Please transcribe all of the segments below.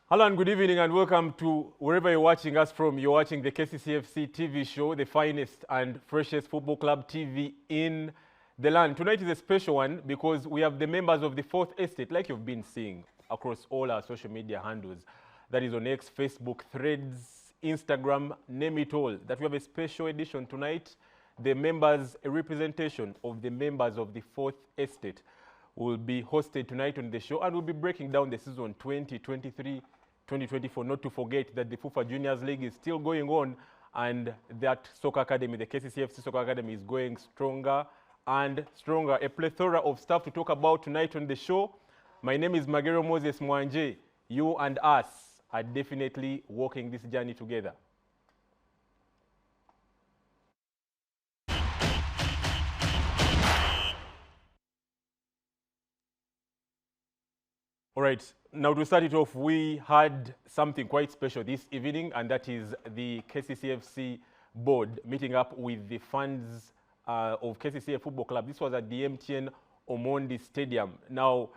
Hello and good evening and welcome to wherever you're watching us from. You're watching the KCCAFC TV show, the finest and freshest football club TV in the land. Tonight is a special one because we have the members of the Fourth Estate, like you've been seeing across all our social media handles. That is on X, Facebook, Threads, Instagram, name it all. That we have a special edition tonight. The members, a representation of the members of the Fourth Estate will be hosted tonight on the show, and we'll be breaking down the season 2023-2024. Not to forget that the FUFA Juniors League is still going on, and that soccer academy, the KCCFC Soccer Academy, is going stronger and stronger. A plethora of stuff to talk about tonight on the show. My name is Magero Moses Mwanje. You and us are definitely walking this journey together. All right, now to start it off, we had something quite special this evening, and that is the KCCFC board meeting up with the fans of KCCA Football Club. This was at the MTN Omondi Stadium. Now,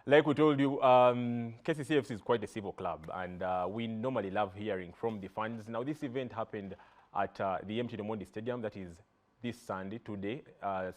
like we told you, KCCFC is quite a civil club, and we normally love hearing from the fans. Now, this event happened at the MTN Omondi Stadium, that is this Sunday, today,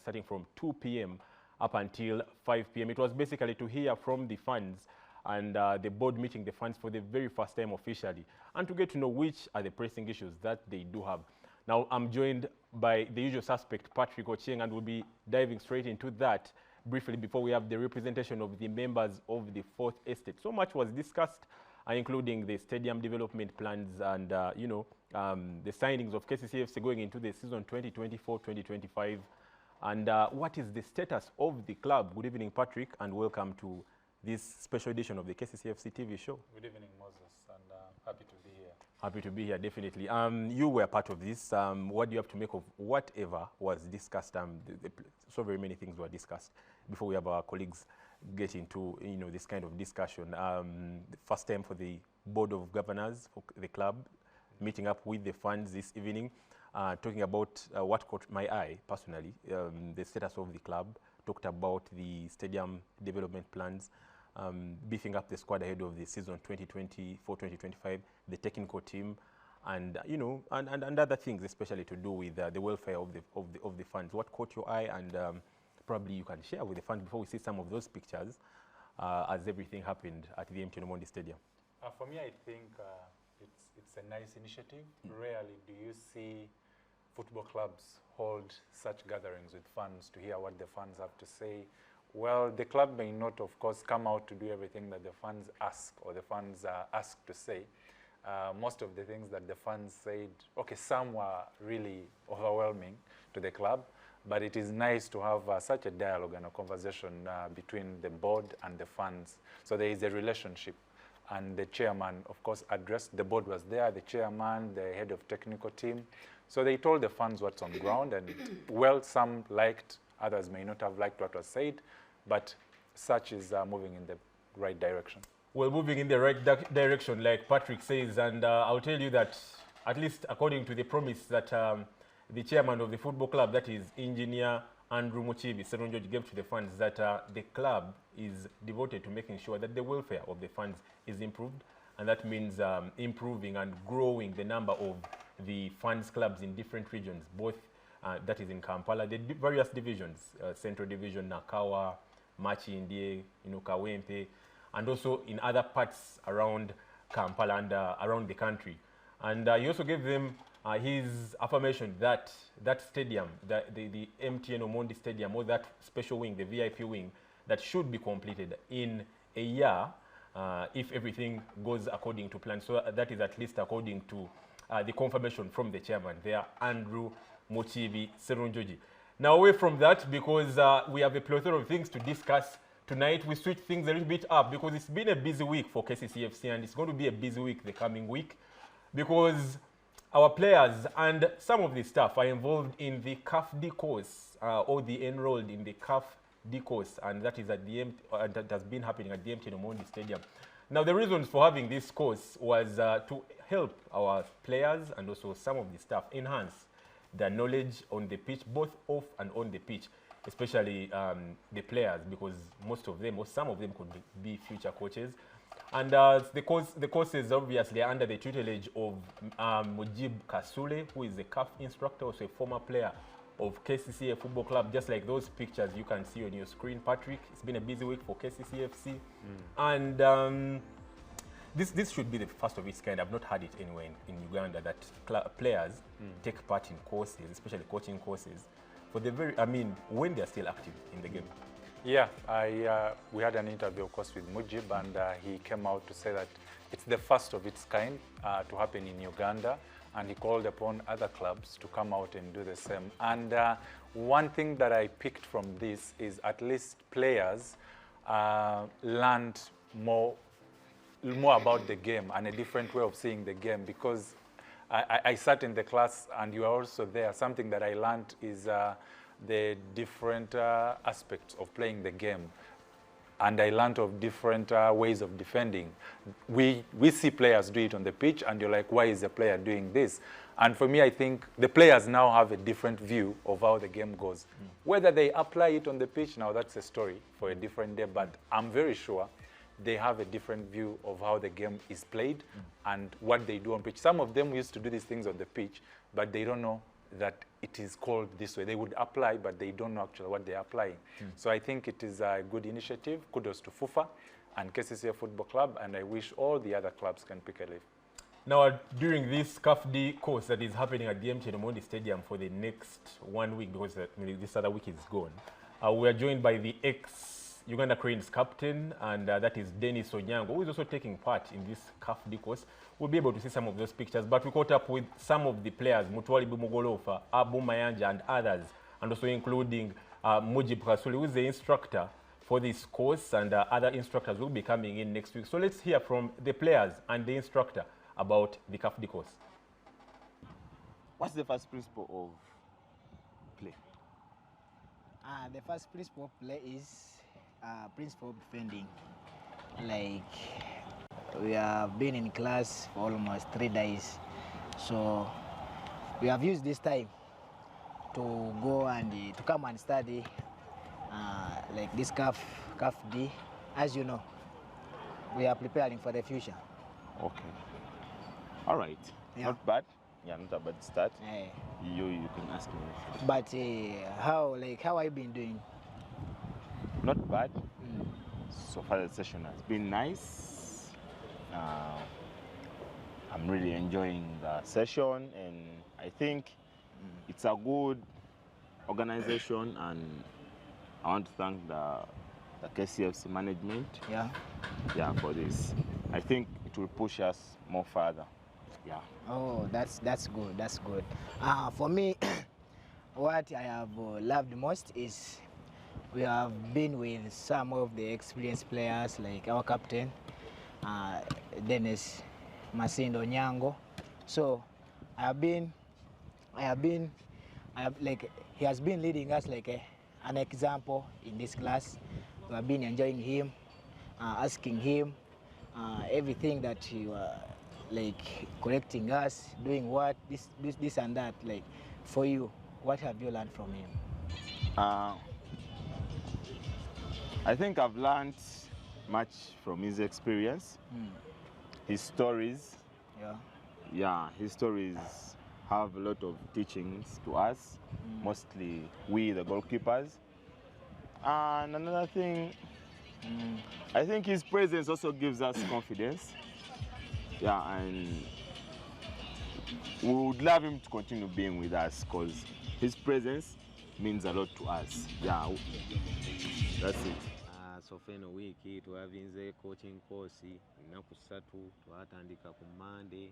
starting from 2 p.m. up until 5 p.m. It was basically to hear from the fans and the board meeting the fans for the very first time officially, and to get to know which are the pressing issues that they do have. Now, I'm joined by the usual suspect, Patrick Ochieng, and we'll be diving straight into that briefly before we have the representation of the members of the Fourth Estate. So much was discussed, including the stadium development plans and, the signings of KCCFC going into the season 2024-2025. And what is the status of the club? Good evening, Patrick, and welcome to this special edition of the KCCFC TV show. Good evening, Moses, and happy to be here. Happy to be here, definitely. You were part of this. What do you have to make of whatever was discussed? So very many things were discussed before we have our colleagues get into this kind of discussion. The first time for the Board of Governors for the club meeting up with the fans this evening. Talking about what caught my eye personally, the status of the club, talked about the stadium development plans, beefing up the squad ahead of the season 2024-2025, the technical team, and and other things, especially to do with the welfare of the fans. What caught your eye, and probably you can share with the fans before we see some of those pictures as everything happened at the MTN Omondi Stadium. For me, I think it's a nice initiative. Rarely do you see football clubs hold such gatherings with fans to hear what the fans have to say. Well, the club may not, of course, come out to do everything that the fans ask or the fans are asked to say. Most of the things that the fans said, okay, some were really overwhelming to the club, but it is nice to have such a dialogue and a conversation between the board and the fans. So there is a relationship. And the chairman, of course, addressed, the board was there, the chairman, the head of technical team. So they told the fans what's on ground, and well, some liked, others may not have liked what was said, but such is moving in the right direction. Well, moving in the right direction, like Patrick says, and I'll tell you that, at least according to the promise that the chairman of the football club, that is Engineer Andrew Muchibi Serunjoji, gave to the fans, that the club is devoted to making sure that the welfare of the fans is improved, and that means improving and growing the number of the fans clubs in different regions, both that is in Kampala, the various divisions, Central Division, Nakawa, Machi Indie, Kawempe, and also in other parts around Kampala and around the country. And he also gave them his affirmation that that stadium, the MTN Omondi Stadium, or that special wing, the VIP wing, that should be completed in a year if everything goes according to plan. So that is at least according to the confirmation from the chairman there, Andrew Muchibi Serunjoji. Now, away from that, because we have a plethora of things to discuss tonight, we switch things a little bit up because it's been a busy week for KCCFC, and it's going to be a busy week the coming week because our players and some of the staff are involved in the CAF D course or the enrolled in the CAF D course, and that is at the that has been happening at the MTN Omondi Stadium. Now, the reasons for having this course was to help our players and also some of the staff enhance their knowledge on the pitch, both off and on the pitch, especially the players, because most of them or some of them could be future coaches. And the courses obviously are under the tutelage of Mujib Kasule, who is a CAF instructor, also a former player of KCCA Football Club, just like those pictures you can see on your screen, Patrick. It's been a busy week for KCCFC. And this should be the first of its kind. I've not had it anywhere in Uganda that players take part in courses, especially coaching courses, for the when they're still active in the game. Yeah, we had an interview, of course, with Mujib, and he came out to say that it's the first of its kind to happen in Uganda, and he called upon other clubs to come out and do the same. And one thing that I picked from this is at least players learned more about the game and a different way of seeing the game, because I sat in the class and you are also there. Something that I learned is the different aspects of playing the game, and I learned of different ways of defending. We see players do it on the pitch, and you're like, why is the player doing this? And for me, I think the players now have a different view of how the game goes. Whether they apply it on the pitch, now that's a story for a different day, but I'm very sure they have a different view of how the game is played and what they do on pitch. Some of them used to do these things on the pitch, but they don't know that it is called this way. They would apply, but they don't know actually what they're applying. So I think it is a good initiative. Kudos to FUFA and KCCA Football Club, and I wish all the other clubs can pick a leaf. Now, during this CAF D course that is happening at the MTN Omondi Stadium for the next 1 week, because this other week is gone, we are joined by the ex-Uganda Cranes captain, and that is Dennis Onyango, who is also taking part in this CAF D course. We'll be able to see some of those pictures, but we caught up with some of the players, Mutwali Bumugolofa, Abu Mayanja, and others, and also including Mujib Kasuli, who is the instructor for this course, and other instructors will be coming in next week. So let's hear from the players and the instructor about the CAF D course. What's the first principle of play? The first principle of play is principle of defending. Like, we have been in class for almost 3 days, so we have used this time to go and to come and study like this CAF D. As you know, we are preparing for the future. Okay. All right. Yeah. Not bad. Yeah, not a bad start. Yeah. You can ask me. But how have you been doing? Not bad. So far the session has been nice. I'm really enjoying the session, and I think it's a good organization, and I want to thank the KCFC management for this. I think it will push us more further. Yeah. Oh, that's good. That's good. For me, what I have loved most is we have been with some of the experienced players, like our captain, Dennis Masindo Nyango. So he has been leading us like an example in this class. We have been enjoying him, asking him everything that he like correcting us, doing what, this and that. Like, for you, what have you learned from him? I think I've learned much from his experience, his stories. Yeah, his stories have a lot of teachings to us, mostly we, the goalkeepers. And another thing, I think his presence also gives us confidence. Yeah, and we would love him to continue being with us, because his presence means a lot to us. Yeah, that's it. So feno wiki twavinze coaching course ennaku 3 twatandika ku Monday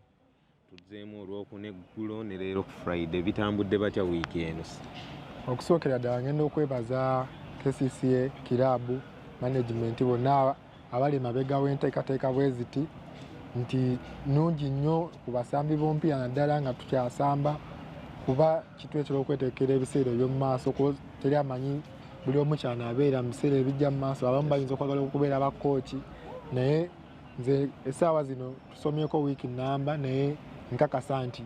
tuzeemu olwokune eggulo ne leero ku Friday. Bitambudde batya wiiki eno? Okusookera ddala ngenda okwebaza KCCA Club management bonna abali mabega w'enteekateeka bwe ziti nti nungi nnyo ku basambi b'omupiira naddala nga tukyasamba, kuba kitwekera okweteekera ebiseera eby'omu maaso, ko teri amanyi buli omu ky'anaabeera mu biseera ebijja mu maaso. Abamu bayinza okwagala okubeera bakooki, naye nze essaawa zino tusomyeko wiiki nnamba, naye nkakasa nti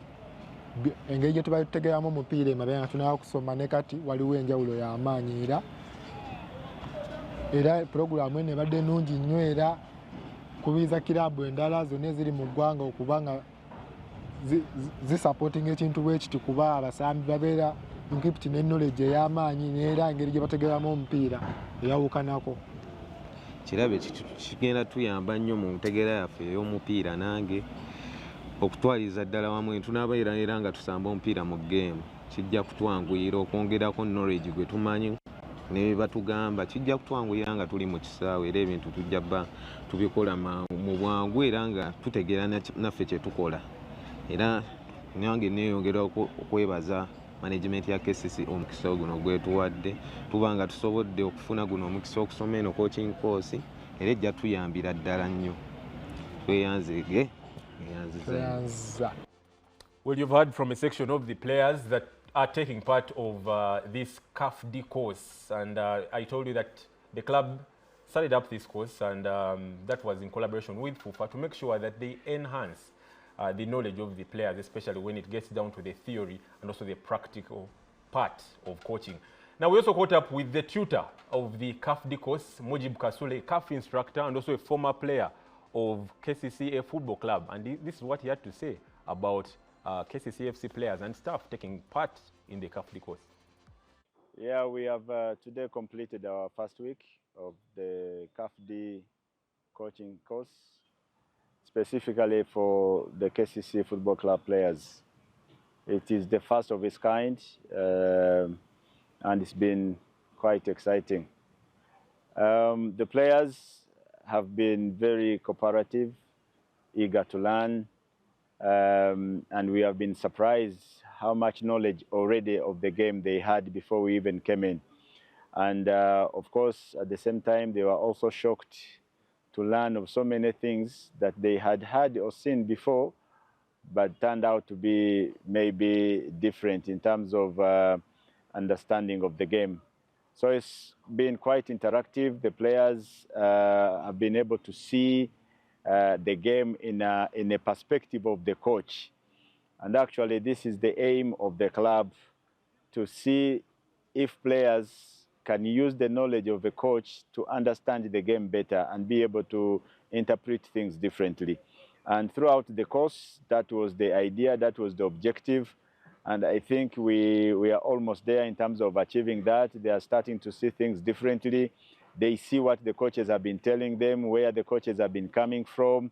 engeri gye tuba tutegeeramu omupiira emabega nga tunaba kusoma ne kati waliwo enjawulo y'amaanyi, era puroguramu eno ebadde nnungi nnyo, era kubiza kirabu endala zonna eziri mu ggwanga okuba nga zisupporting ekintu bwe kiti kuba abasambi babeera equipped ne knowledge ey'amaanyi n'era engeri gye bategeramu omupiira eyawukanako. Kirabe kigenda tuyamba nnyo mu ntegeera yaffe ey'omupiira nange okutwaliza ddala wamu tunaabeera era nga tusamba omupiira mu game kijja kutwanguyira okwongerako knowledge gwe tumanyi ne batugamba kijja kutwanguyira nga tuli mu kisaawe era ebintu tujja bba tubikola mu bwangu era nga tutegeera naffe kye tukola era nange neeyongera okwebaza management ya KCCA omukisa guno gwetuwadde tuba nga tusobodde okufuna guno omukisa okusoma eno coaching course era ejja tuyambira ddala nnyo tweyanzege. Well, you've heard from a section of the players that are taking part of this CAF D course, and I told you that the club started up this course, and that was in collaboration with FUFA to make sure that they enhance the knowledge of the players, especially when it gets down to the theory and also the practical part of coaching. Now, we also caught up with the tutor of the CAF D course, Mujib Kasule, CAF instructor and also a former player of KCCA Football Club, and this is what he had to say about KCCA FC players and staff taking part in the CAF D course. Yeah, we have today completed our first week of the CAF D coaching course, specifically for the KCCA Football Club players. It is the first of its kind, and it's been quite exciting. The players have been very cooperative, eager to learn, and we have been surprised how much knowledge already of the game they had before we even came in. And of course, at the same time, they were also shocked to learn of so many things that they had heard or seen before, but turned out to be maybe different in terms of understanding of the game. So it's been quite interactive. The players have been able to see the game in a perspective of the coach. And actually, this is the aim of the club, to see if players can use the knowledge of a coach to understand the game better and be able to interpret things differently. And throughout the course, that was the idea, that was the objective. And I think we are almost there in terms of achieving that. They are starting to see things differently. They see what the coaches have been telling them, where the coaches have been coming from.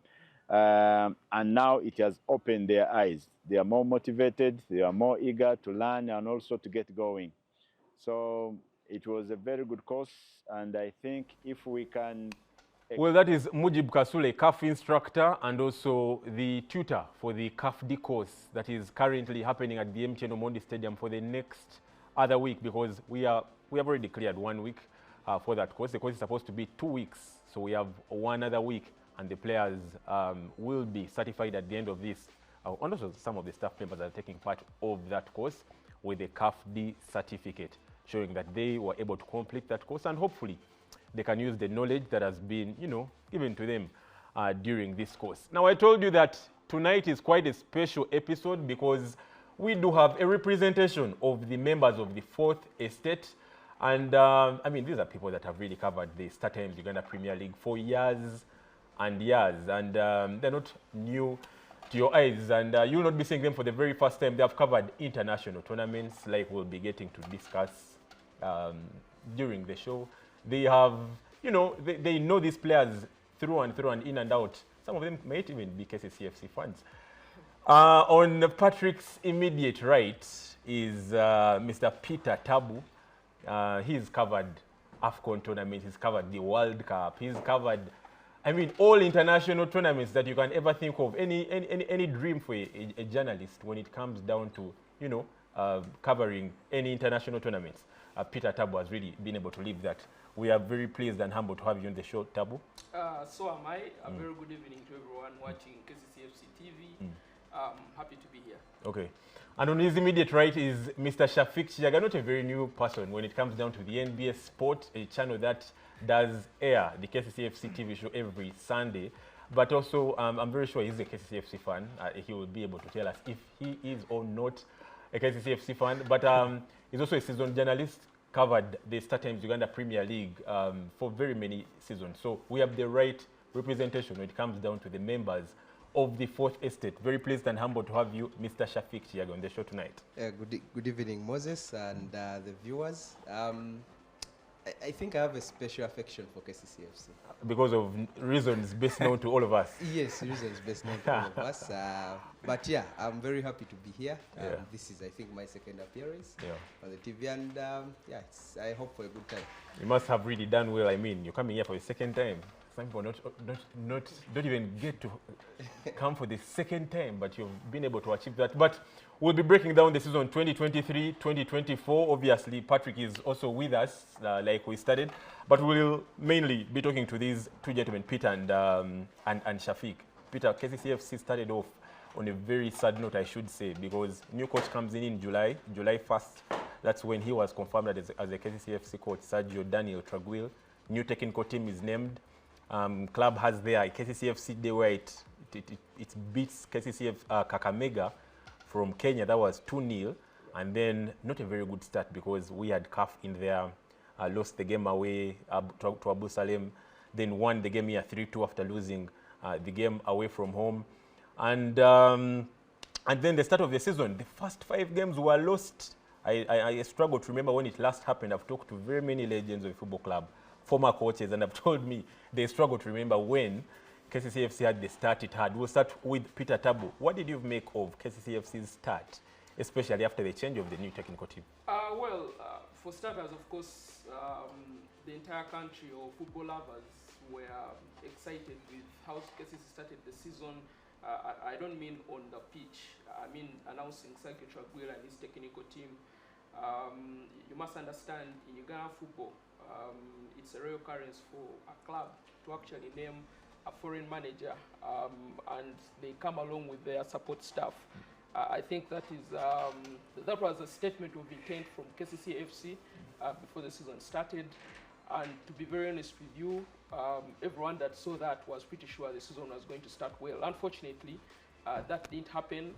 And now it has opened their eyes. They are more motivated, they are more eager to learn and also to get going. So it was a very good course, and I think if we can... Well, that is Mujib Kasule, CAF instructor and also the tutor for the CAF D course that is currently happening at the MTN Omondi Stadium for the next other week, because we have already cleared 1 week for that course. The course is supposed to be 2 weeks, so we have 1 other week, and the players will be certified at the end of this. And also some of the staff members are taking part of that course with a CAF D certificate, showing that they were able to complete that course, and hopefully they can use the knowledge that has been, given to them during this course. Now, I told you that tonight is quite a special episode because we do have a representation of the members of the Fourth Estate. And, I mean, these are people that have really covered the Star Times Uganda Premier League for years and years. And they're not new to your eyes. And you'll not be seeing them for the very first time. They have covered international tournaments, like we'll be getting to discuss during the show. They have, they know these players through and through and in and out. Some of them might even be KCCAFC fans. On Patrick's immediate right is Mr. Peter Tabu. He's covered AFCON tournaments, he's covered the World Cup, he's covered, I mean, all international tournaments that you can ever think of. Any dream for a journalist when it comes down to, covering any international tournaments. Peter Tabu has really been able to live that. We are very pleased and humbled to have you on the show, Tabu. So am I. A very good evening to everyone watching KCCA FC TV. Happy to be here. Okay. And on his immediate right is Mr. Shafiq Chijaga, not a very new person when it comes down to the NBS Sport, a channel that does air the KCCAFC TV show every Sunday. But also, I'm very sure he's a KCCAFC fan. He will be able to tell us if he is or not a KCCAFC fan. But he's also a seasoned journalist, covered the Star Times Uganda Premier League for very many seasons. So we have the right representation when it comes down to the members of the Fourth Estate. Very pleased and humbled to have you, Mr. Shafiq Chiago, on the show tonight. Good evening, Moses, and the viewers. I think I have a special affection for KCCAFC. Because of reasons best known to all of us. Yes, reasons best known to all of us. But yeah, I'm very happy to be here. This is, I think, my second appearance on the TV, and yeah, I hope for a good time. You must have really done well. I mean, you're coming here for the second time. Some people don't even get to come for the second time, but you've been able to achieve that. But we'll be breaking down the season 2023-2024. Obviously, Patrick is also with us, like we started. But we'll mainly be talking to these two gentlemen, Peter and Shafiq. Peter, KCCAFC started off on a very sad note, I should say, because new coach comes in July 1st. That's when he was confirmed as a KCCAFC coach, Sergio Daniel Traguil. New technical team is named. Club has their KCCAFC Day where it beats Kakamega from Kenya. That was 2-0, and then not a very good start because we had CAF in there, lost the game away to Abu Salem, then won the game here 3-2 after losing the game away from home, and then the start of the season, the first 5 games were lost. I struggle to remember when it last happened. I've talked to very many legends of the football club, former coaches, and have told me they struggle to remember when KCCAFC had the start it had. We'll start with Peter Tabu. What did you make of KCCAFC's start, especially after the change of the new technical team? For starters, of course, the entire country or football lovers were excited with how KCC started the season. I don't mean on the pitch. I mean announcing Sergio Traguil and his technical team. You must understand, in Uganda football, it's a rare occurrence for a club to actually name a foreign manager, and they come along with their support staff. I think that was a statement of intent from KCCAFC before the season started. And to be very honest with you, everyone that saw that was pretty sure the season was going to start well. Unfortunately, that didn't happen.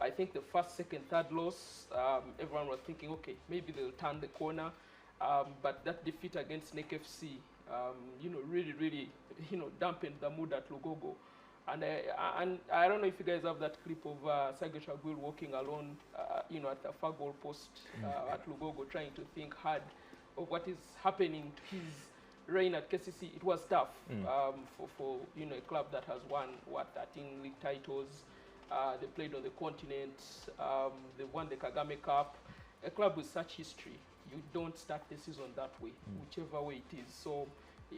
I think the first, second, third loss, everyone was thinking, okay, maybe they'll turn the corner. But that defeat against NEC FC, really, dampened the mood at Lugogo. And I don't know if you guys have that clip of Sergio Traguil walking alone, at the far goal post at Lugogo, trying to think hard of what is happening to his reign at KCC. It was tough for a club that has won 13 league titles. They played on the continent. They won the Kagame Cup. A club with such history, you don't start the season that way, whichever way it is. So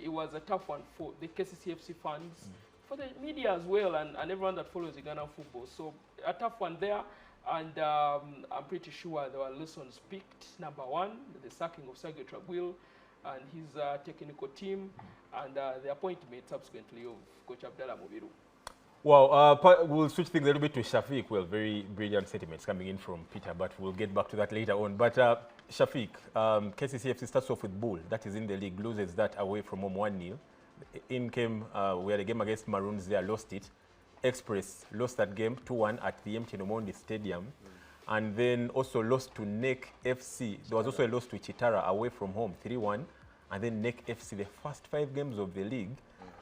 it was a tough one for the KCCAFC fans, for the media as well, and everyone that follows Ugandan football. So a tough one there, and I'm pretty sure there were lessons picked. Number one, the sacking of Sergio Traguil and his technical team, and the appointment subsequently of Coach Abdallah Mubiru. Well, we'll switch things a little bit to Shafiq. Well, very brilliant sentiments coming in from Peter, but we'll get back to that later on. But Shafiq, KCCAFC starts off with Bull, that is in the league, loses that away from home 1-0. In came, we had a game against Maroons there, lost it. Express lost that game 2-1 at the MTN Omondi Stadium. And then also lost to NEC FC. There was also a loss to Chitara away from home, 3-1. And then NEC FC, the first 5 games of the league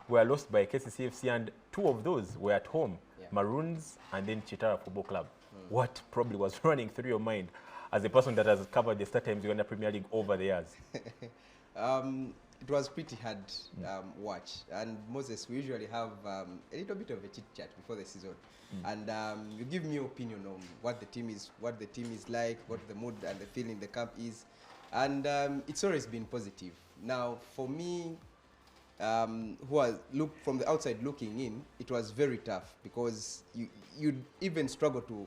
were lost by KCCAFC, and 2 of those were at home, Maroons and then Chitara Football Club. What probably was running through your mind as a person that has covered the Star Times Uganda Premier League over the years? It was pretty hard watch, and Moses, we usually have a little bit of a chit chat before the season, and you give me your opinion on what the team is like, what the mood and the feeling the camp is, and it's always been positive. Now, for me, who from the outside looking in, it was very tough because you'd even struggle to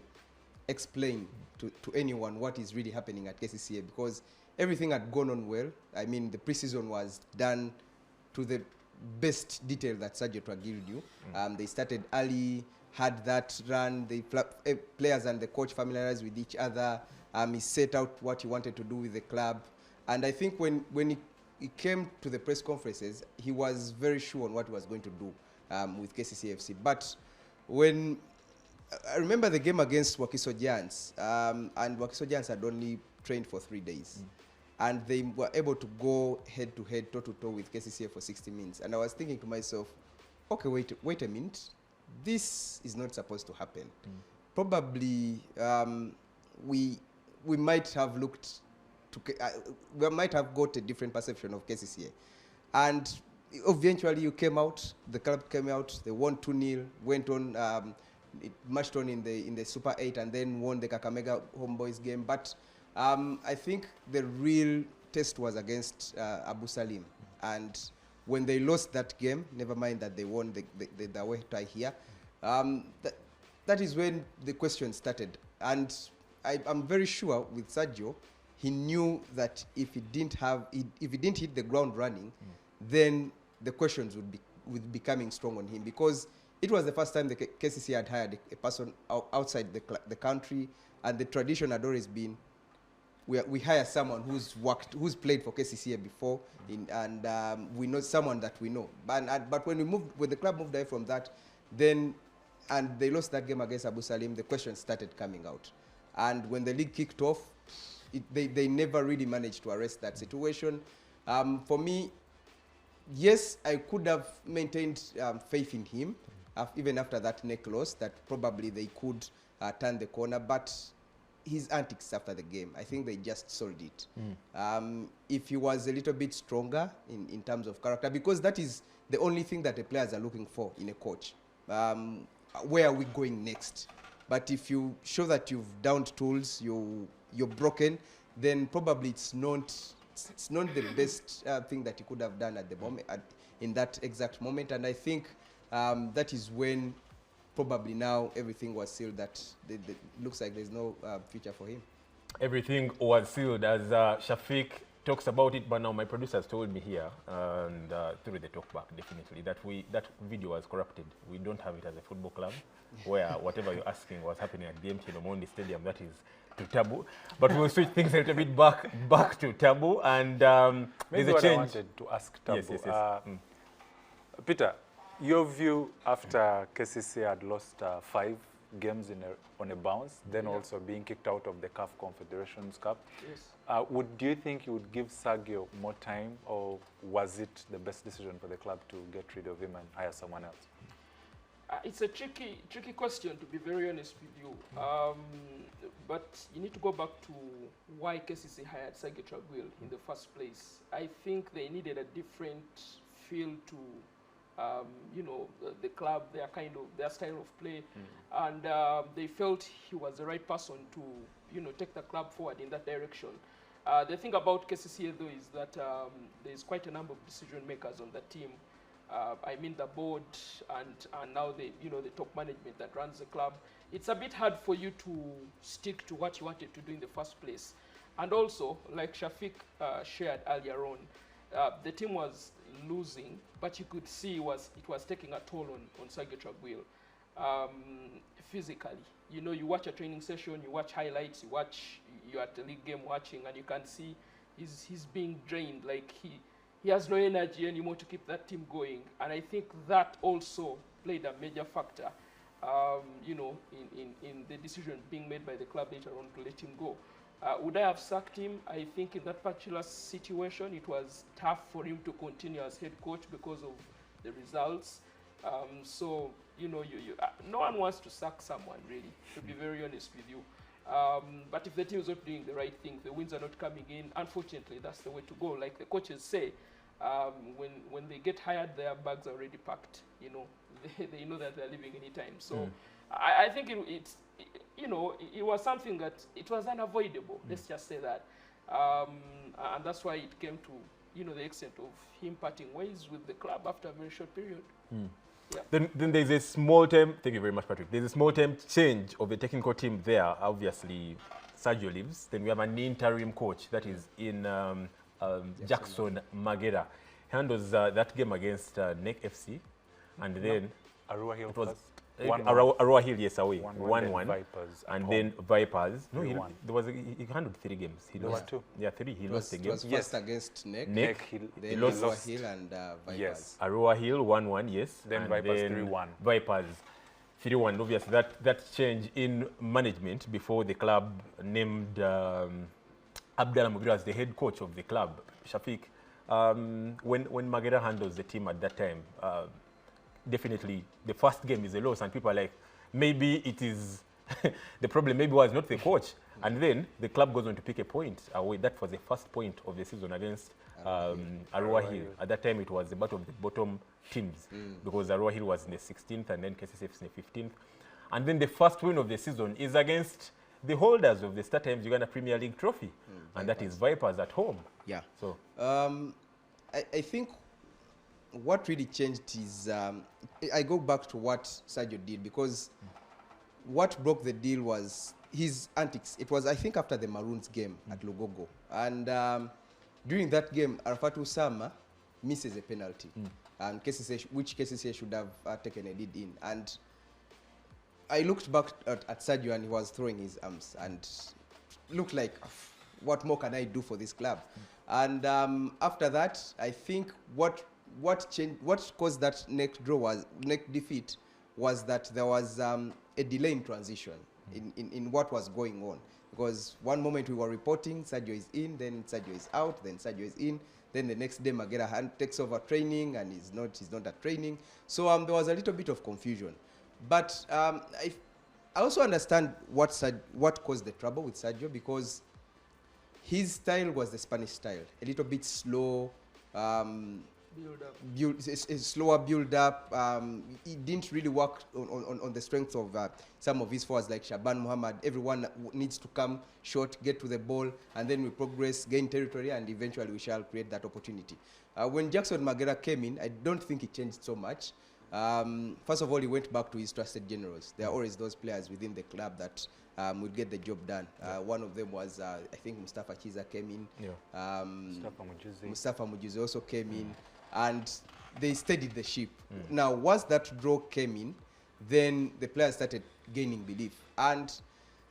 explain to anyone what is really happening at KCCA, because everything had gone on well. I mean, the preseason was done to the best detail that Sergio Traguil knew. They started early, had that run. The players and the coach familiarized with each other. He set out what he wanted to do with the club. And I think when he came to the press conferences, he was very sure on what he was going to do with KCCAFC. But when I remember the game against Wakiso Giants, and Wakiso Giants had only trained for 3 days. And they were able to go head-to-head, toe-to-toe with KCCA for 60 minutes. And I was thinking to myself, okay, wait a minute, this is not supposed to happen. Probably we might have looked to, we might have got a different perception of KCCA. And eventually you came out, the club came out, they won 2-0, went on, it matched on in the Super 8 and then won the Kakamega Homeboys game. But I think the real test was against Abu Salim. And when they lost that game, never mind that they won the away tie here, that is when the question started. And I'm very sure with Sergio, he knew that if he didn't hit the ground running, then the questions would be coming strong on him, because it was the first time the KCCA had hired a person outside the country, and the tradition had always been we hire someone who's played for KCCA before, and we know someone that we know. But when the club moved away from that, then and they lost that game against Abu Salim, the questions started coming out. And when the league kicked off, they never really managed to arrest that situation. For me, yes, I could have maintained faith in him, even after that neck loss, that probably they could turn the corner. But his antics after the game, I think they just sold it. If he was a little bit stronger in terms of character, because that is the only thing that the players are looking for in a coach. Where are we going next? But if you show that you've downed tools, you're broken, then probably it's not the best thing that he could have done at the moment, in that exact moment. And I think that is when probably now everything was sealed, that looks like there's no future for him. Everything was sealed, as Shafiq talks about it, but now my producers told me here, and through the talkback, definitely, that video was corrupted. We don't have it as a football club, where whatever you're asking was happening at the MTN Omondi Stadium, that is to Tabu. But we'll switch things a little bit back to Tabu, and there's a change. I wanted to ask Tabu. Yes. Peter, your view after KCCA had lost 5 games on a bounce, then also being kicked out of the CAF Confederations Cup. Yes. Do you think you would give Sergio more time, or was it the best decision for the club to get rid of him and hire someone else? It's a tricky question, to be very honest with you. But you need to go back to why KCCA hired Sergio Traguil in the first place. I think they needed a different feel to the club, their style of play, and they felt he was the right person to, take the club forward in that direction. The thing about KCCA though is that there's quite a number of decision makers on the team. I mean the board and now the top management that runs the club. It's a bit hard for you to stick to what you wanted to do in the first place. And also, like Shafiq shared earlier on, the team was losing, but you could see it was taking a toll on Sergio Traguil physically. You watch a training session, you watch highlights, you're at the league game watching, and you can see he's being drained. Like he has no energy anymore to keep that team going. And I think that also played a major factor, in the decision being made by the club later on to let him go. Would I have sacked him? I think in that particular situation, it was tough for him to continue as head coach because of the results. So, no one wants to sack someone, really, to be very honest with you. But if the team is not doing the right thing, the wins are not coming in, unfortunately, that's the way to go. Like the coaches say, when they get hired, their bags are already packed. They know that they're leaving anytime. So I think it was something that it was unavoidable. Let's just say that, and that's why it came to the extent of him parting ways with the club after a very short period. Yeah. Then there's a small term. Thank you very much, Patrick. There's a small term change of the technical team there. Obviously, Sergio leaves. Then we have an interim coach that is in Jackson Magera. He handles that game against NEC FC, and then Arua Hill it was. 1-1. Arua Hill, yes, away. 1-1. Vipers. And then Vipers. No, he 3-1. he handled 3 games. He There lost were 2. Yeah, 3. He lost a game. It was first against NEC. NEC. Then He lost. Arua Hill and Vipers. Yes. Arua Hill 1-1, yes. Then and Vipers then 3-1. Vipers 3-1. Obviously, that change in management before the club named Abdallah Mugira as the head coach of the club. Shafiq, when Magera handles the team at that time, definitely the first game is a loss, and people are like, maybe it is the problem maybe was not the coach. And then the club goes on to pick a point away. That was the first point of the season against Arua Hill. At that time, it was the battle of the bottom teams because Arua Hill was in the 16th and then KCCA in the 15th. And then the first win of the season is against the holders of the Star Times Uganda Premier League trophy, and that is Vipers at home. Yeah. So I think what really changed is I go back to what Sergio did, because what broke the deal was his antics. It was, I think, after the Maroons game at Lugogo. And during that game, Arafatu Sama misses a penalty, and which KCCA should have taken a lead in. And I looked back at Sergio, and he was throwing his arms and looked like, what more can I do for this club? And after that, I think what caused that neck defeat was that there was a delay in transition in what was going on. Because one moment we were reporting Sergio is in, then Sergio is out, then Sergio is in, then the next day Magera takes over training and he's not at training. So there was a little bit of confusion. But I also understand what caused the trouble with Sergio, because his style was the Spanish style, a little bit slow, slower build up. It didn't really work on the strength of some of his forwards like Shaban Muhammad. Everyone needs to come short, get to the ball, and then we progress, gain territory, and eventually we shall create that opportunity. When Jackson Magera came in, I don't think it changed so much. First of all, he went back to his trusted generals. There are always those players within the club that would get the job done. One of them was, I think, Mustafa Chiza came in. Mustafa Mujuzi also came in. And they steadied the ship. Now, once that draw came in, then the players started gaining belief. And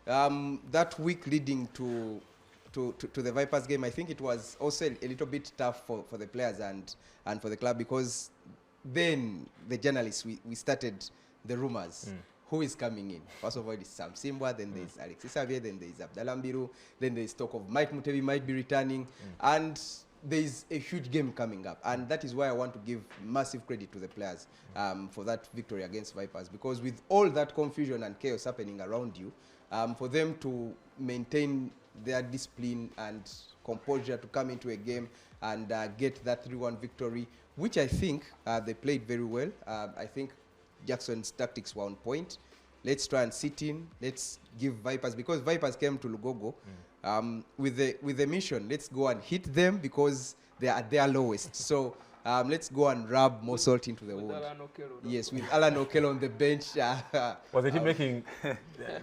that week leading to the Vipers game, I think it was also a little bit tough for the players and for the club, because then the journalists, we started the rumors. Who is coming in? First of all, it's Sam Simba, then there's Alexis Xavier, then there's Abdallah Mbiru, then there's talk of Mike Mutebi might be returning, and there's a huge game coming up. And that is why I want to give massive credit to the players for that victory against Vipers, because with all that confusion and chaos happening around you, for them to maintain their discipline and composure to come into a game and get that 3-1 victory, which I think they played very well. I think Jackson's tactics were on point. Let's try and sit in. Let's give Vipers, because Vipers came to Lugogo with the mission. Let's go and hit them because they are at their lowest. So let's go and rub more salt into the wound. Yes, with Alan Okello on the bench. Was it him making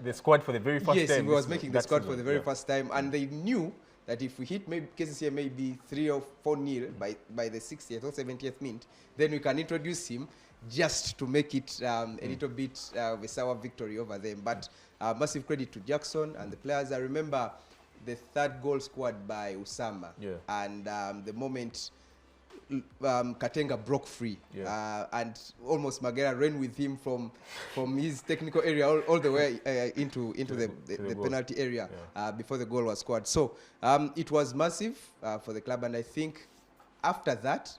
the squad for the very first time? Yes, he was making the squad for the very first time, and they knew that if we hit maybe KCCA maybe 3 or 4-0 by the 60th or 70th minute, then we can introduce him just to make it a little bit of a sour victory over them. But massive credit to Jackson and the players. I remember the third goal scored by Usama, and the moment Katenga broke free, and almost Magera ran with him from his technical area all the way into the penalty area before the goal was scored. So it was massive for the club, and I think after that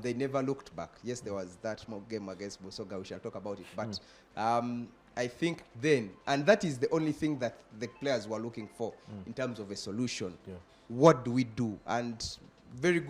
they never looked back. Yes, there was that game against Bosoga, we shall talk about it, but I think then, and that is the only thing that the players were looking for in terms of a solution. What do we do? And very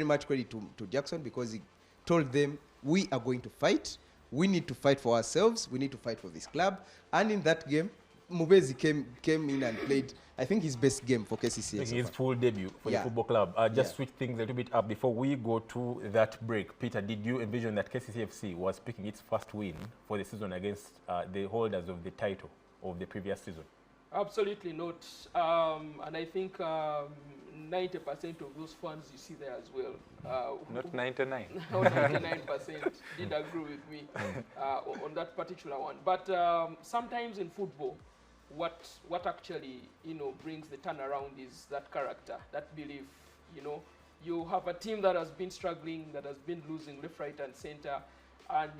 much credit to Jackson, because he told them, we are going to fight. We need to fight for ourselves. We need to fight for this club. And in that game, Mubezi came in and played, I think, his best game for KCCA. His full debut for the football club. Just switch things a little bit up before we go to that break. Peter, did you envision that KCCAFC was picking its first win for the season against the holders of the title of the previous season? Absolutely not. And I think 90% of those fans you see there as well. Not 99. Not 99% did agree with me on that particular one. But sometimes in football, what actually brings the turnaround is that character, that belief. You have a team that has been struggling, that has been losing left, right, and center, and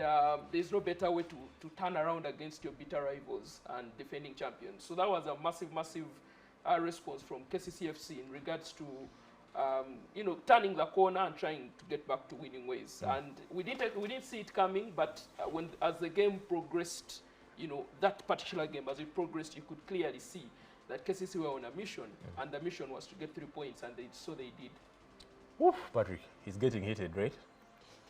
there's no better way to turn around against your bitter rivals and defending champions. So that was a massive response from KCCAFC in regards to you know, turning the corner and trying to get back to winning ways. And we didn't see it coming, but as the game progressed, you know, that particular game, as it progressed, you could clearly see that KCC were on a mission, and the mission was to get 3 points, and so they did. Oof, Patrick, he's getting heated, right?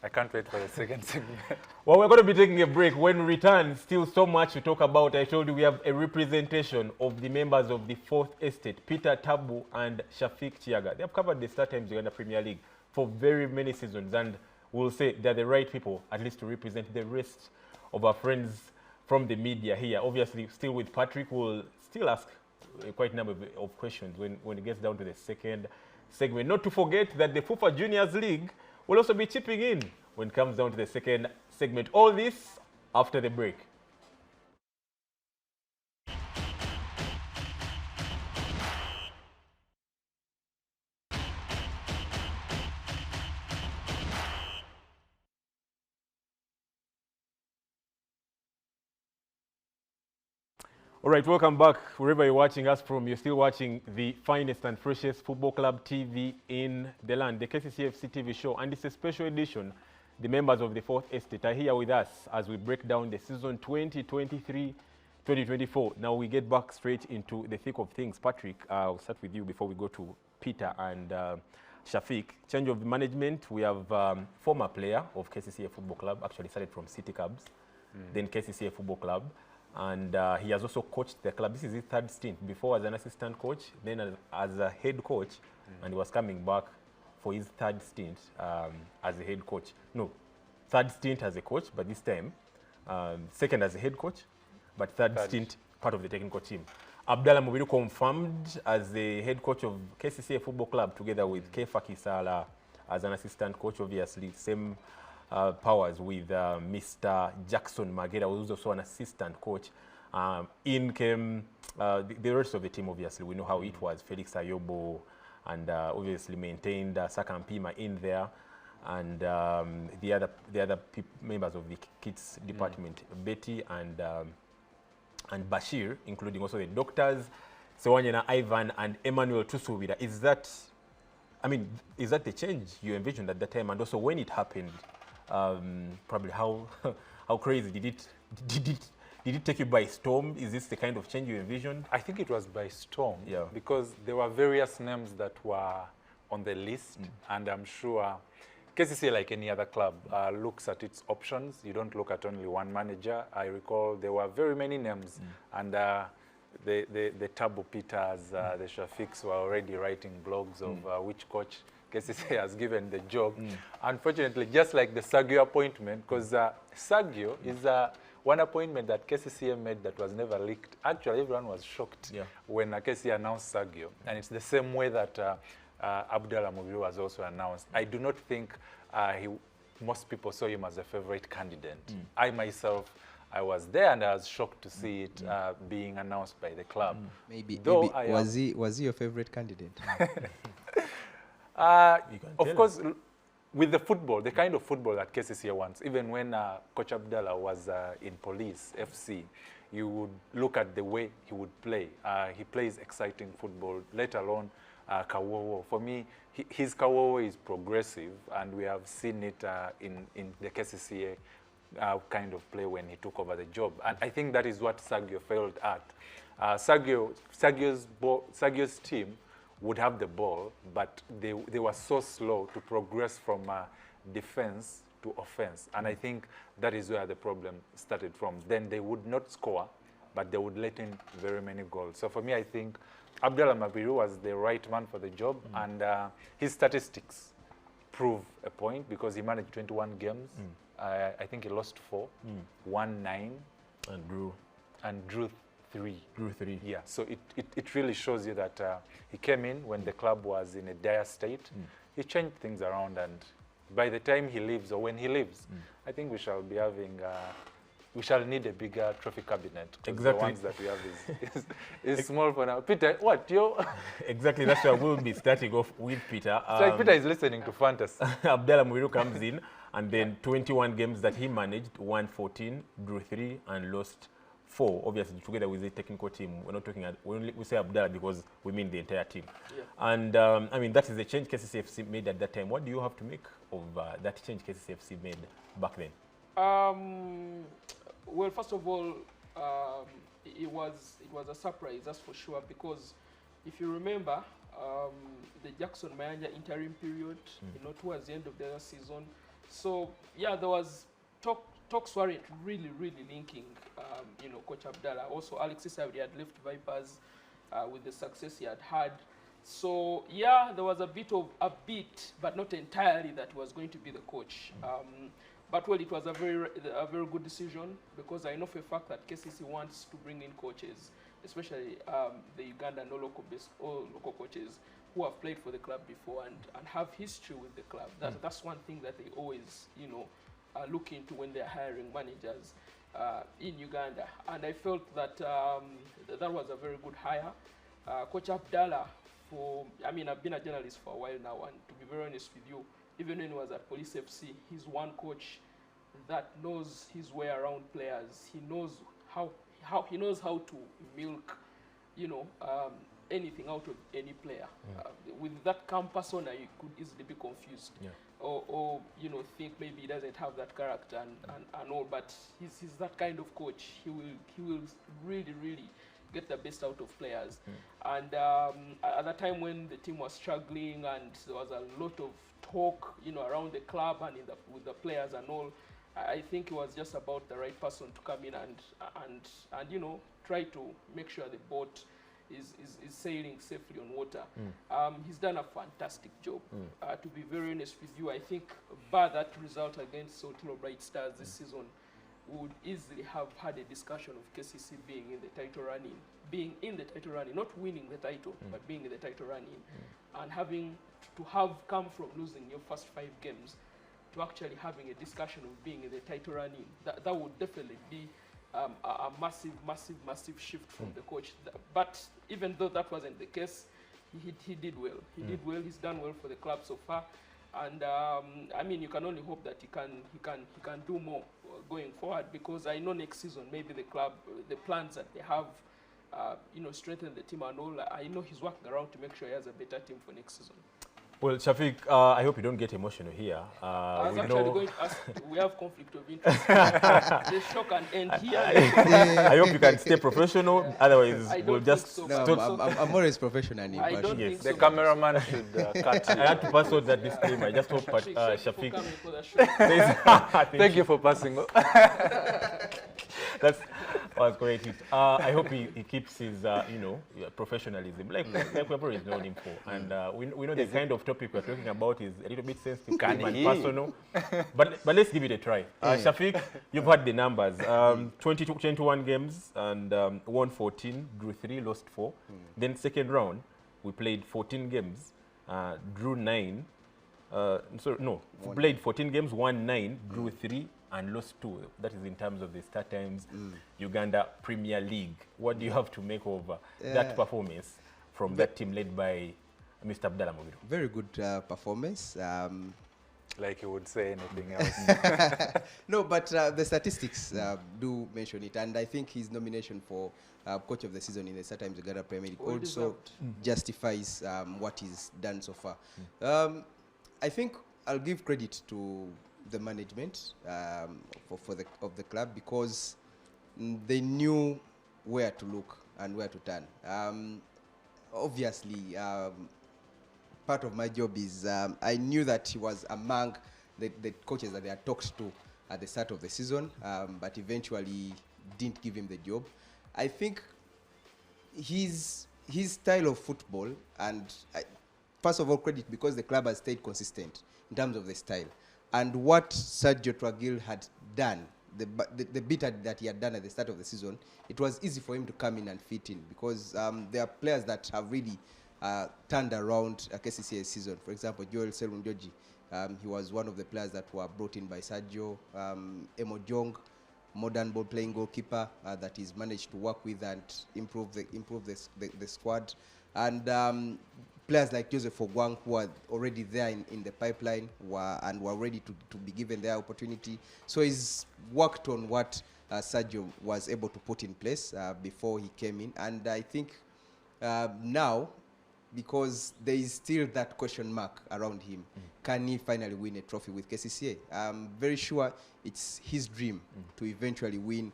I can't wait for the second segment. Well, we're going to be taking a break. When we return, still so much to talk about. I told you we have a representation of the members of the Fourth Estate, Peter Tabu and Shafiq Chiaga. They have covered the Star Times Uganda Premier League for very many seasons, and we'll say they're the right people, at least to represent the rest of our friends from the media here. Obviously, still with Patrick, we'll still ask quite a number of questions when it gets down to the second segment. Not to forget that the FIFA Juniors League will also be chipping in when it comes down to the second segment. All this after the break. All right, welcome back wherever you're watching us from. You're still watching the finest and freshest football club TV in the land, the KCCAFC TV show, and it's a special edition. The members of the Fourth Estate are here with us as we break down the season 2023-2024. Now we get back straight into the thick of things. Patrick, I'll start with you before we go to Peter and Shafiq. Change of management. We have former player of KCCA Football Club, actually started from City Cubs, then KCCA Football Club. And he has also coached the club. This is his third stint. Before as an assistant coach, then as a head coach, and he was coming back for his third stint as a head coach. No, third stint as a coach, but this time second as a head coach, but third stint part of the technical team. Abdallah Mubiru confirmed as the head coach of KCCA Football Club together with Kefa Kisala as an assistant coach, obviously. Same powers with Mr. Jackson Magera, who was also an assistant coach. In came the rest of the team, obviously. We know how it was. Felix Ayobo, and obviously maintained Saka Mpima in there. And the other members of the kids department, Betty and Bashir, including also the doctors, Sewanyana Ivan and Emmanuel Tusubira. Is that the change you envisioned at that time? And also when it happened, probably how crazy did it take you by storm? Is this the kind of change you envisioned? I think it was by storm, yeah, because there were various names that were on the list, and I'm sure KCCA, like any other club, looks at its options. You don't look at only one manager. I recall there were very many names, and the Tabu Peters, the Shafiqs were already writing blogs of which coach KCCA has given the job. Unfortunately, just like the Sagio appointment, because Sagio is one appointment that KCCA made that was never leaked. Actually, everyone was shocked when KCCA announced Sagio. And it's the same way that Abdallah Mubiru was also announced. I do not think most people saw him as a favorite candidate. I myself, I was there and I was shocked to see it being announced by the club. Maybe was he your favorite candidate? Of course, with the football, the kind of football that KCCA wants, even when Coach Abdallah was in Police FC, you would look at the way he would play. He plays exciting football, let alone Kawowo. For me, his Kawowo is progressive, and we have seen it in the KCCA kind of play when he took over the job. And I think that is what Sagio failed at. Sagio's team would have the ball, but they were so slow to progress from defense to offense. And I think that is where the problem started from. Then they would not score, but they would let in very many goals. So for me, I think Abdallah Mubiru was the right man for the job, and his statistics prove a point because he managed 21 games. I think he lost 4, won 9, and drew 3. Drew 3. Yeah, so it really shows you that he came in when the club was in a dire state. He changed things around, and by the time he leaves, or when he leaves, I think we shall be having, we shall need a bigger trophy cabinet. Exactly. The ones that we have is small for now. Peter, what? Exactly, that's where we'll be starting off with Peter. It's like Peter is listening to fantasy. Abdallah Mubiru comes in, and then 21 games that he managed, won 14, drew 3, and lost four, obviously, together with the technical team. We're not talking, we say Abdallah because we mean the entire team. Yeah. And, I mean, that is the change KCCFC made at that time. What do you have to make of that change KCCFC made back then? Well, first of all, it was a surprise, that's for sure, because if you remember, the Jackson Mayanja interim period, you know, towards the end of the season. So, yeah, there was talks weren't really linking, you know, Coach Abdallah. Also, Alexis had left Vipers with the success he had had. So, yeah, there was a bit, but not entirely, that he was going to be the coach. But, well, it was a very good decision, because I know for a fact that KCC wants to bring in coaches, especially the Ugandan or local coaches who have played for the club before and have history with the club. That's one thing that they always, you know, look into when they're hiring managers in Uganda. And I felt that that was a very good hire. Coach Abdallah, I mean, I've been a journalist for a while now, and to be very honest with you, even when he was at Police FC, he's one coach that knows his way around players. He knows how to milk, you know, anything out of any player. With that calm persona, you could easily be confused, or you know, think maybe he doesn't have that character and all. But he's that kind of coach. He will really get the best out of players. And at the time when the team was struggling and there was a lot of talk, you know, around the club and with the players and all, I think it was just about the right person to come in and you know, try to make sure the boat is sailing safely on water. He's done a fantastic job. To be very honest with you, I think bar that result against Sotelo Bright Stars this season, we would easily have had a discussion of KCC being in the title running, not winning the title, but being in the title running, and having to have come from losing your first 5 games to actually having a discussion of being in the title running. That would definitely be a massive shift from the coach. But even though that wasn't the case, he did well. He did well. He's done well for the club so far, and I mean, you can only hope that he can do more going forward, because I know next season maybe the club, the plans that they have, you know, strengthen the team and all. I know he's working around to make sure he has a better team for next season. Well, Shafiq, I hope you don't get emotional here. I was actually going to ask, we have conflict of interest. The show can end here. I hope you can stay professional, otherwise we'll just... So. No, I'm always professional. I don't think the so. cameraman should cut you. I had to pass on that disclaimer. I just hope Shafiq... Thank you for passing. That was great. I hope he keeps his, you know, professionalism, like we've always known him for. And we know the kind of topic we're talking about is a little bit sensitive and personal. But let's give it a try. Shafiq, you've had the numbers. 21 games and won 14, drew 3, lost 4. Then second round, we played 14 games, drew 9. Played 14 games, won 9, drew 3, and lost 2. That is in terms of the Star Times Uganda Premier League. What do you have to make of that performance from that team led by Mr. Abdallah Mogido? Very good performance. Like you would say anything else. No, but the statistics do mention it, and I think his nomination for Coach of the Season in the Star Times Uganda Premier League also justifies what he's done so far. I think I'll give credit to the management of the club, because they knew where to look and where to turn. Obviously, part of my job is I knew that he was among the coaches that they had talked to at the start of the season, but eventually didn't give him the job. I think his style of football, and first of all, credit because the club has stayed consistent in terms of the style. And what Sergio Twagil had done, the bit that he had done at the start of the season, it was easy for him to come in and fit in, because there are players that have really turned around a KCCA season. For example, Joel Serunjoji, he was one of the players that were brought in by Sergio. Emo Jong, modern ball-playing goalkeeper that he's managed to work with and improve the squad. And players like Joseph Ogwang, who are already there in the pipeline and were ready to be given their opportunity. So he's worked on what Sergio was able to put in place before he came in. And I think now, because there is still that question mark around him, can he finally win a trophy with KCCA? I'm very sure it's his dream to eventually win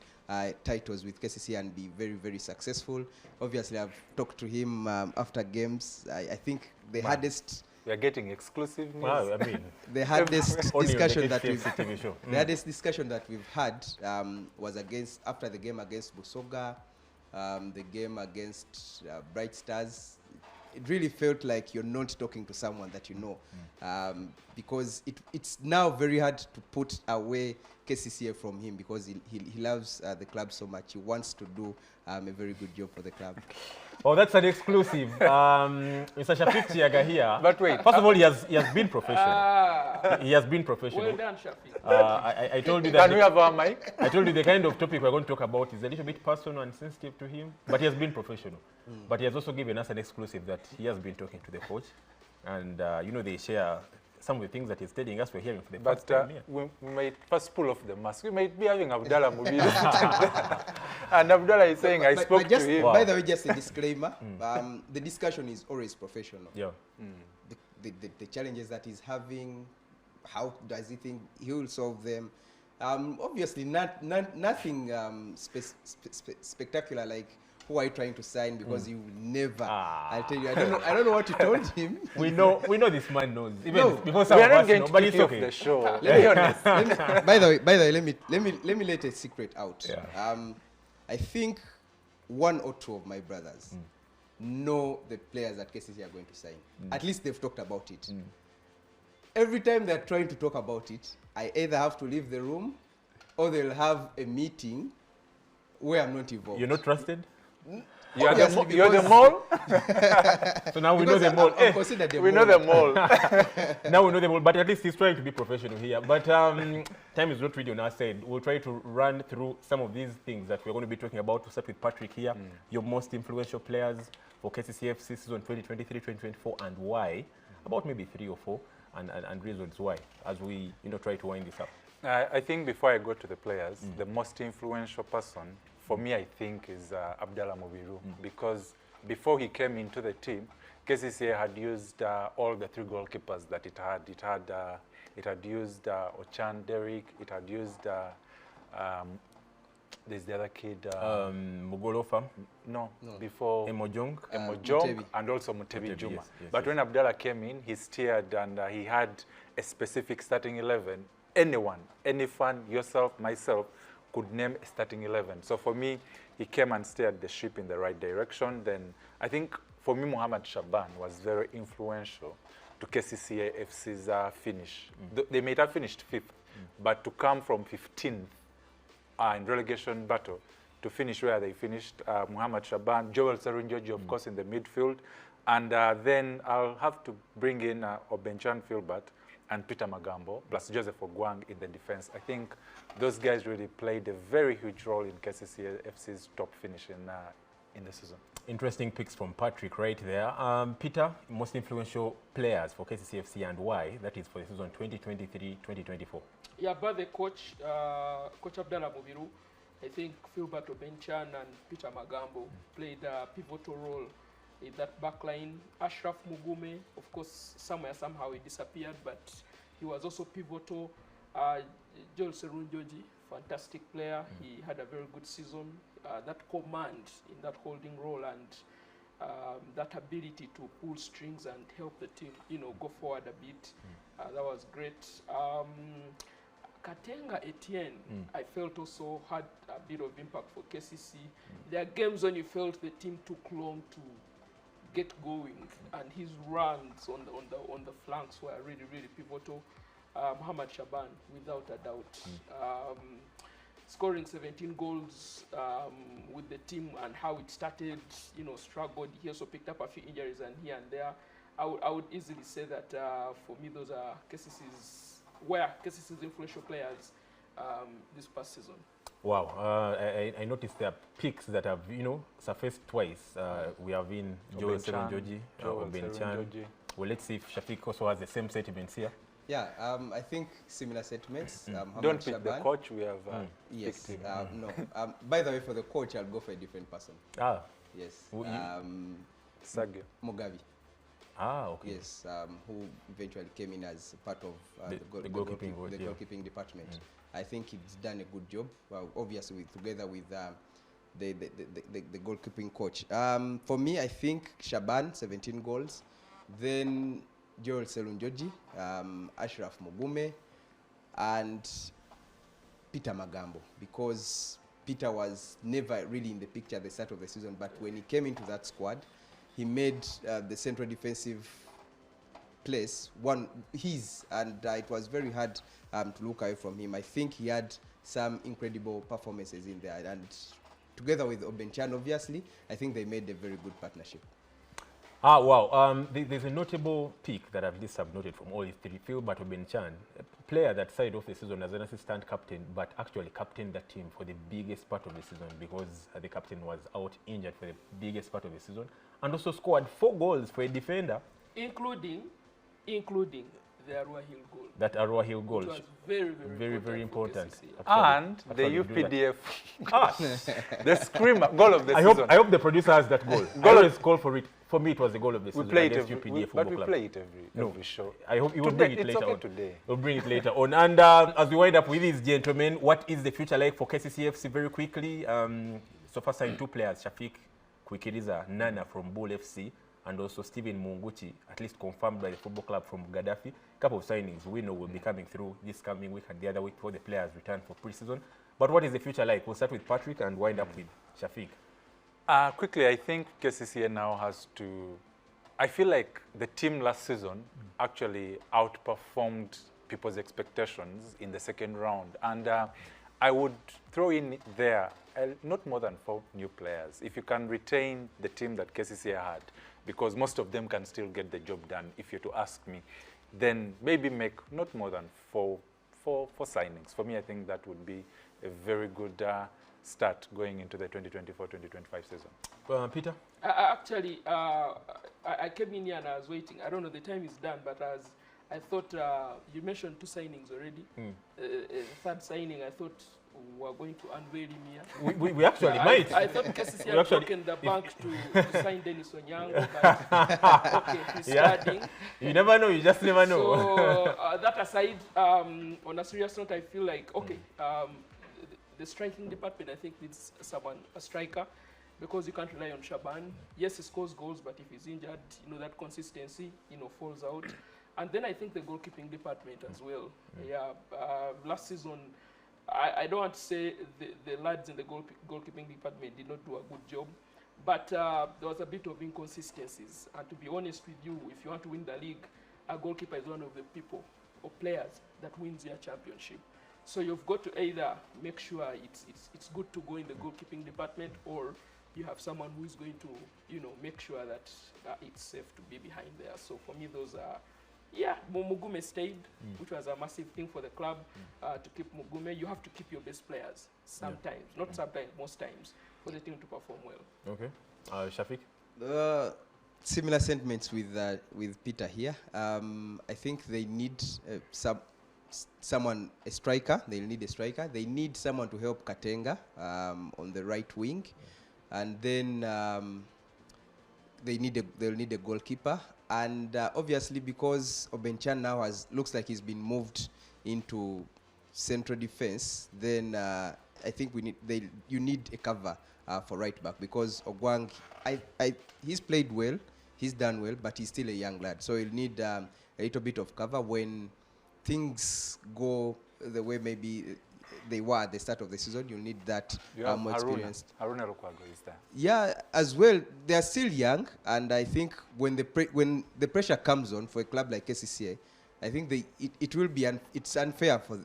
titles with KCCA and be very, very successful. Obviously, I've talked to him after games. I think the hardest... We are getting exclusive news. Well, I mean, the hardest discussion that we've the hardest discussion that we've had was after the game against Busoga, the game against Bright Stars. It really felt like you're not talking to someone that you know, because it's now very hard to put away KCCA from him, because he loves the club so much. He wants to do a very good job for the club. Oh, that's an exclusive. Mr. Shafiq Chiaga here. But wait. First of all, he has been professional. He has been professional. Well done, Shafiq. I told you that. Can we have our mic? I told you the kind of topic we're going to talk about is a little bit personal and sensitive to him, but he has been professional. But he has also given us an exclusive that he has been talking to the coach, and you know, they share some of the things that he's telling us we're hearing for the first time here. We might first pull off the mask. We might be having Abdallah Mubiru. And Abdallah is saying, I spoke to him. By the way, just a disclaimer, the discussion is always professional. Yeah. The challenges that he's having, how does he think he will solve them? Obviously, nothing spectacular, like who are you trying to sign, because you will never. I'll tell you, I don't know what you told him. We know this man knows. Even before We some are of not us going know, to but kick it's you off okay. the show. Let me honest. By the way, let me let a secret out. Yeah. I think one or two of my brothers know the players that KCCA are going to sign. At least they've talked about it. Every time they're trying to talk about it, I either have to leave the room or they'll have a meeting where I'm not involved. You're not trusted? You're the mole? So now we know the mole. I'm considered the We mole. know the mole. Now we know the mole, but at least he's trying to be professional here. But time is not really on our side. We'll try to run through some of these things that we're going to be talking about. To start with Patrick here, your most influential players for KCCAFC season 2023-2024, and why? About maybe 3 or 4, and reasons why, as we try to wind this up. I think before I go to the players, the most influential person for me, I think, is Abdallah Mubiru, because before he came into the team, KCCA had used all the 3 goalkeepers that it had. It had used Ochan Derek, it had used there's the other kid. Mugolofa? No, before Emojong? Emojong and also Mutebi Juma. Yes, but when Abdallah came in, he steered and he had a specific starting 11. Anyone, any fan, yourself, myself, could name a starting 11. So for me, he came and steered the ship in the right direction. Then I think for me, Mohamed Shaban was very influential to KCCA FC's finish. They may have finished 5th, but to come from 15th in relegation battle to finish where they finished, Mohamed Shaban, Joel Serunjoji, of course, in the midfield. And then I'll have to bring in Obenchan Filbert and Peter Magambo, plus Joseph Ogwang in the defense. I think those guys really played a very huge role in KCCA FC's top finish in the season. Interesting picks from Patrick right there. Peter, most influential players for KCCA FC and why? That is for the season 2023-2024. Yeah, but the coach, Coach Abdallah Mubiru, I think Filbert Obenchan and Peter Magambo played a pivotal role in that back line. Ashraf Mugume, of course, somehow he disappeared, but he was also pivotal. Joel Serunjoji, fantastic player. He had a very good season. That command in that holding role and that ability to pull strings and help the team, go forward a bit. That was great. Katenga Etienne, I felt also had a bit of impact for KCC. There are games when you felt the team took long to get going, and his runs on the flanks were really, really pivotal. Mohamed Shaban, without a doubt, scoring 17 goals with the team and how it started, struggled. He also picked up a few injuries and here and there. I would easily say that for me, those are KCC's influential players this past season. Wow, I noticed there are picks that have, surfaced twice. We have in Joel Serunjoji, Obenchan. Well, let's see if Shafiq also has the same sentiments here. Yeah, I think similar sentiments. Don't pick the coach, we have yes, picked him. no. By the way, for the coach, I'll go for a different person. Ah. Yes. Sergio Mugavi. Ah, okay. Yes, who eventually came in as part of the goalkeeping department. I think he's done a good job, obviously together with the goalkeeping coach. For me, I think Shaban, 17 goals. Then Joel Selunjoji, Ashraf Mugume, and Peter Magambo, because Peter was never really in the picture at the start of the season, but when he came into that squad, he made the central defensive place his, and it was very hard to look away from him. I think he had some incredible performances in there, and together with Obenchan, obviously, I think they made a very good partnership. Ah, wow. There's a notable pick that I've just subnoted from all these three. Philbert Obenchan, a player that started off the season as an assistant captain, but actually captained the team for the biggest part of the season because the captain was out injured for the biggest part of the season, and also scored 4 goals for a defender. Including the Arua Hill goal. That Arua Hill goal. Which was very important. And the UPDF, the screamer goal of the season. I hope the producer has that goal. I always call for it. For me, it was the goal of the season. We play it every show. I hope you will bring it later on. Today. We'll bring it later on. And as we wind up with these gentlemen, what is the future like for KCCFC very quickly? So far signed 2 players, Shafiq Kwikiriza Nana from Bull FC, and also Stephen Munguchi, at least confirmed by the football club from Gaddafi. A couple of signings we know will be coming through this coming week and the other week before the players return for pre-season. But what is the future like? We'll start with Patrick and wind up with Shafiq. Quickly, I think KCCA now has to... I feel like the team last season actually outperformed people's expectations in the second round. And I would throw in there not more than 4 new players. If you can retain the team that KCCA had, because most of them can still get the job done, if you're to ask me, then maybe make not more than four signings. For me, I think that would be a very good start going into the 2024-2025 season. Peter? Actually, I came in here and I was waiting. I don't know, the time is done, but I thought you mentioned 2 signings already. Third signing, I thought we were going to unveil him here. We actually might. I thought KCCA had broken the bank to sign Dennis Onyango, but okay, he's starting. You never know, you just never know. So that aside, on a serious note, I feel like, okay, the striking department, I think, needs a striker, because you can't rely on Shaban. Yes, he scores goals, but if he's injured, that consistency, falls out. And then I think the goalkeeping department as well. Yeah, last season, I don't want to say the lads in the goalkeeping department did not do a good job, but there was a bit of inconsistencies. And to be honest with you, if you want to win the league, a goalkeeper is one of the people or players that wins your championship. So you've got to either make sure it's good to go in the goalkeeping department, or you have someone who is going to, make sure that it's safe to be behind there. So for me, those are... Yeah, Mugume stayed, which was a massive thing for the club to keep Mugume. You have to keep your best players sometimes, not sometimes, most times, for the team to perform well. Okay. Shafiq? Similar sentiments with Peter here. I think they need someone, a striker. They'll need a striker. They need someone to help Katenga on the right wing. And then they'll need a goalkeeper. And obviously, because Obenchan now looks like he's been moved into central defense, then I think you need a cover for right back, because Ogwang, he's played well, he's done well, but he's still a young lad. So he'll need a little bit of cover when things go the way maybe they were at the start of the season. You'll need that more experienced. Haruna Rukwago is there. Yeah, as well. They are still young, and I think when the pressure comes on for a club like KCCA, I think it will be it's unfair for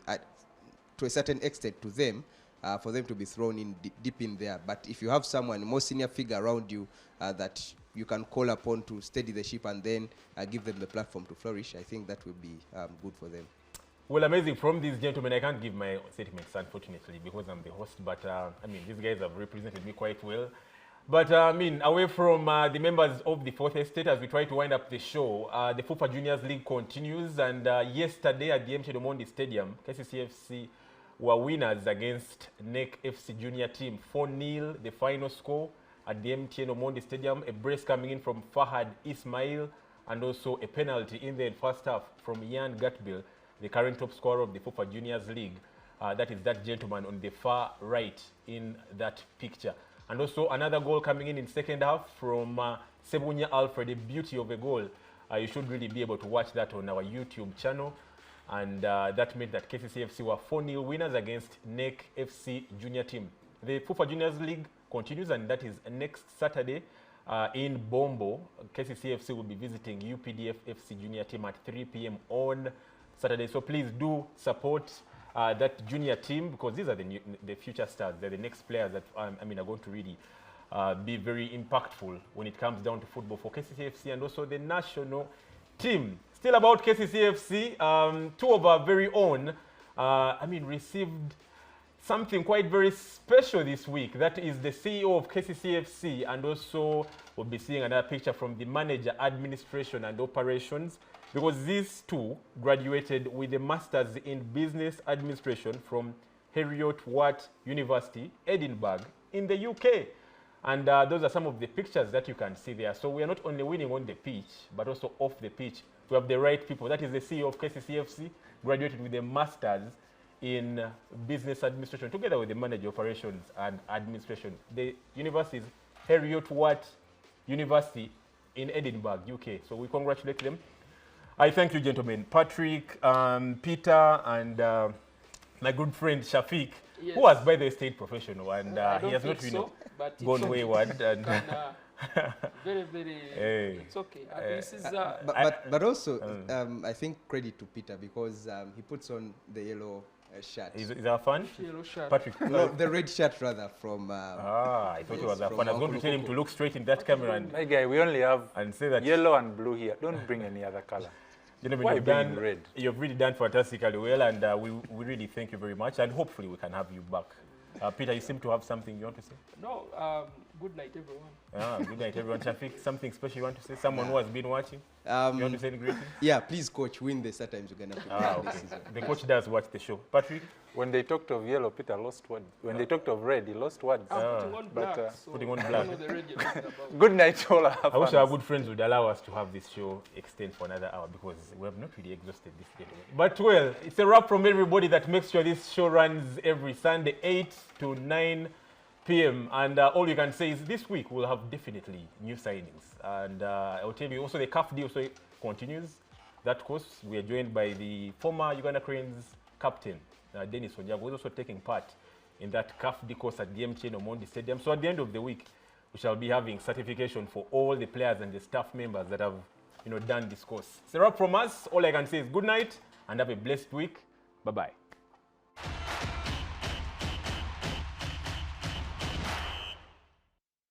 to a certain extent to them for them to be thrown in deep in there. But if you have someone, a more senior figure around you that you can call upon to steady the ship and then give them the platform to flourish, I think that will be good for them. Well, amazing. From these gentlemen, I can't give my statements, unfortunately, because I'm the host. But, I mean, these guys have represented me quite well. But I mean, away from the members of the Fourth Estate, as we try to wind up the show, the FUFA Juniors League continues, and yesterday at the MTN Omondi Stadium, KCCAFC were winners against NEC FC Junior team, 4-0 the final score at the MTN Omondi Stadium. A brace coming in from Fahad Ismail, and also a penalty in the first half from Ian Gatbill, the current top scorer of the FUFA Juniors League. That is that gentleman on the far right in that picture. And also another goal coming in second half from Sebunya Alfred, a beauty of a goal. You should really be able to watch that on our YouTube channel. And that meant that KCCAFC were 4-0 winners against NEC FC Junior team. The FUFA Juniors League continues, and that is next Saturday in Bombo. KCCAFC will be visiting UPDF FC Junior team at 3 p.m. on Saturday. So please do support that junior team, because these are the future stars. They're the next players that are going to really be very impactful when it comes down to football for KCCAFC and also the national team. Still about KCCAFC, two of our very own, received something quite very special this week. That is the CEO of KCCAFC, and also we'll be seeing another picture from the manager, administration and operations, because these two graduated with a master's in business administration from Heriot-Watt University, Edinburgh, in the UK. And those are some of the pictures that you can see there. So we are not only winning on the pitch, but also off the pitch. We have the right people. That is the CEO of KCCAFC, graduated with a master's in business administration, together with the manager operations and administration. The university is Heriot-Watt University in Edinburgh, UK. So we congratulate them. I thank you, gentlemen. Patrick, Peter, and my good friend Shafiq, yes, who has, by the way, stayed professional, and he has not so, gone wayward. And very, very, hey, it's okay. This is, but also, I think credit to Peter, because he puts on the yellow shirt. Is that fun? Yellow shirt. Patrick? No, the red shirt rather from... I thought it was fun. I was going to tell him to look straight in that camera and... My guy, we only have and say that yellow and blue here. Don't bring any other color. Why red? You've really done fantastically well, and we really thank you very much, and hopefully we can have you back. Peter, you seem to have something you want to say? No, good night, everyone. Good night, everyone. Shafiq, something special you want to say? Someone who has been watching? You want to say any greetings? Yeah, please, coach, win the Times we're going to play this season. The coach does watch the show. Patrick? When they talked of yellow, Peter lost words. When they talked of red, he lost words. Putting on black. Putting on black. Good night, all our I wish our good friends would allow us to have this show extend for another hour, because we have not really exhausted this day. But well, it's a wrap from everybody that makes sure this show runs every Sunday, 8 to 9 p.m. And all you can say is this week we'll have definitely new signings. And I'll tell you also the CAF D also continues. That course, we are joined by the former Uganda Cranes captain, Dennis Onjago, who is also taking part in that CAF D course at the MTN Omondi Stadium. So at the end of the week, we shall be having certification for all the players and the staff members that have done this course. It's a wrap from us. All I can say is good night and have a blessed week. Bye-bye.